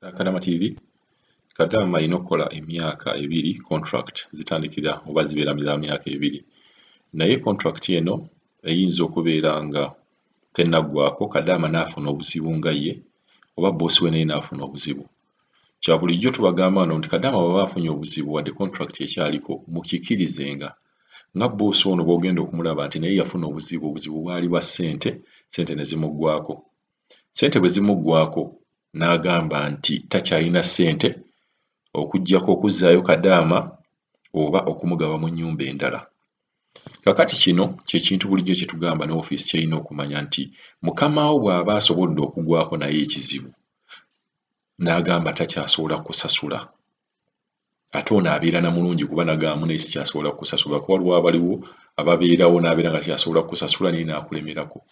Kadama TV Kadama alina okukola emyaka 2 contract zitandikira oba zibeera za myaka 2 naye contract eno eyinza okubeera nga tenaggwaako Kadama n'afuna obuzibu nga ye oba boss we naye n'afuna obuzibu. Kya bulijjo tubagamba nti Kadama bw'aba afunye obuzibu wadde contract ekyaliko mukikkirizenga nga boss ono bw'ogenda okumulaba nti naye yafuna obuzibu bwali bwa ssente ne zimuggwaako. Ssente bwe zimuggwaako n'agamba nti takyalina ssente okuggyako okuzzaayo Kadama oba okumugaba mu nnyumba endala. Kakati kino kye kintu bulijjo kye tugamba ne woofiisi ky'erina okumanya nti mukama we bw'aba asobodde okugwako naye ekizibu n'agamba takyasobola kusasula. Ate ono abeera na mulungi kuba n'agamba naye sikyasobola kusasula kuba waliwo abaliwo ababeerawo n'abeera nga takyasobola kusasula naye n'akulemerako.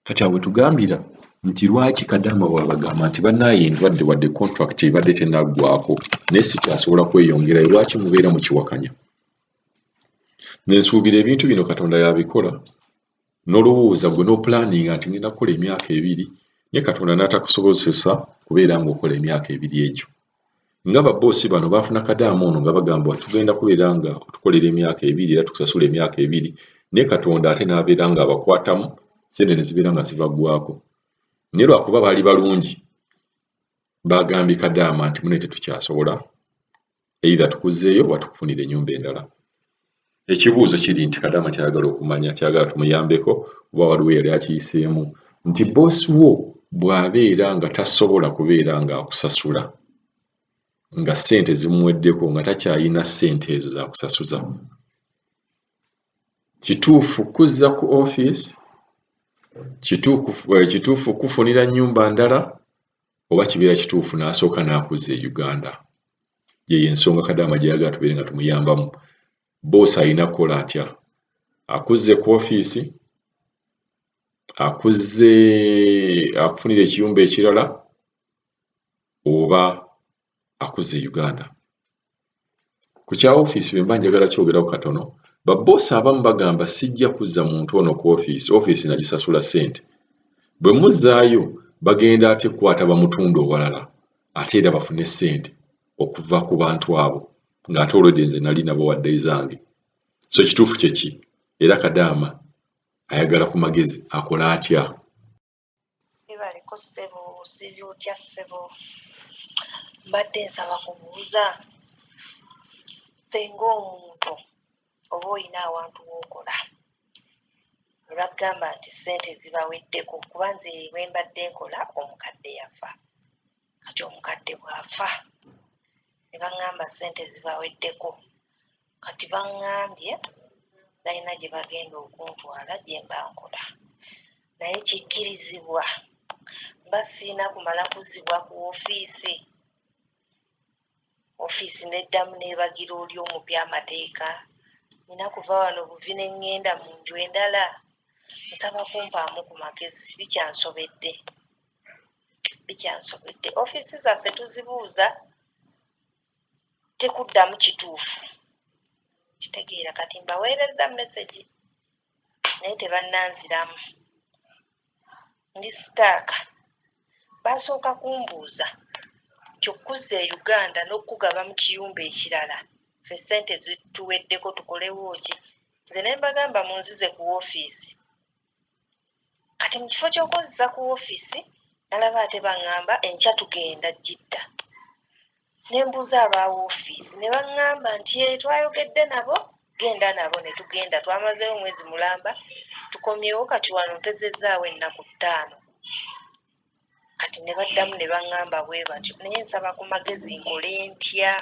Kati awo we tugambira nti lwaki Kadama bw'abagamba nti bannaaye ndwadde wadde contract ebadde tenaggwaako naye sikyasobola kweyongerayo, lwaki mubeera mukiwakanya? Nsuubira ebintu bino Katonda y'abikola n'olowooza gwe n'opulaninga nti ngenda kukola emyaka 2 naye Katonda n'atakusobozesa kubeera ng'okola emyaka 2 egyo. Nga babboosi bano baafuna Kadama ono nga bagamba tugenda kubeera nga tukolera emyaka 2 era tukusasula emyaka 2 naye Katonda ate n'abeera nga abakwatamu ssente ne zibeera nga zibaggwaako. Naye lwakuba baali balungi bagambye Kadama nti mune tetukyasobola either tukuzzeeyo oba tukufunira ennyumba endala. Ekibuuzo kiri nti Kadama kyayagala okumanya, kyagala tumuyambeko oba waliwo yali akiyiseemu nti boosi wo bw'abeera nga tasobola kubeera nga akusasula nga ssente zimuweddeko nga takyalina ssente ezo za kusasuza, kituufu kuzza ku woofiisi, kituufu kufunira nnyumba ndala oba kibeera kituufu n'asooka n'akuzza e Uganda? Yeyo ensonga Kadama gy'ayagala tubeere nga tumuyambamu. Boosi alina kukola atya? Akuzze ku woofiisi, akufunira ekiyumba ekirala oba akuzze e Uganda? Ku kya woofiisi bwe mba njagala kyogerako katono. Babboosi abamu bagamba sijja kuzza muntu ono ku woofiisi, woofiisi nagisasula ssente. Bwe muzzaayo bagenda ate kukwata bamutunda owalala ate era bafune ssente okuva ku bantu abo ng'ate olwedde nze nali nabo wadde zange. So kituufu kye ki? Era Kadama ayagala ku magezi akola atya? Ebaliko ssebo, sibyotya ssebo. Mbadde nsaba kubuuza senga omuntu oba olina awantu w'okola ne bagamba nti ssente zibaweddeko, kuba nze bwe mbadde nkola omukadde yafa. Kati omukadde bw'afa ne baŋŋamba ssente zibaweddeko. Kati baŋŋambye balina gye bagenda okuntwala gye mba nkola, naye kikkirizibwa mba sirina kumala kuzzibwa ku woofiisi. Woofiisi neddamu neebagira oli omupya amateeka, nina kuva wano buvi ne ŋŋenda mu nju endala. Nsaba kumpaamu ku magezi, bikyansobedde. Woofiisi zaffe tuzibuuza tekuddamu kituufu, kitegeera. Kati mbaweereza mesegi naye tebannanziramu, ndi sitaaka. Basooka kumbuuza ky'okuzza e Uganda n'okugaba mu kiyumba ekirala, ffe ssente zituweddeko tukolewo ki? Nze ne mbagamba munzize ku woofiisi. Kati mu kifo ky'okunziza ku woofiisi nalaba ate baŋŋamba enkya tugenda Jidda. Ne mbuuza aba woofiisi ne baŋŋamba nti twayogedde nabo, genda nabo. Ne tugenda, twamazeewo omwezi mulamba, tukomyewo kati wano mpezezzaawo ennaku 5. Kati ne baddamu ne baŋŋamba bwe batyo, naye nsaba ku magezi nkole ntya?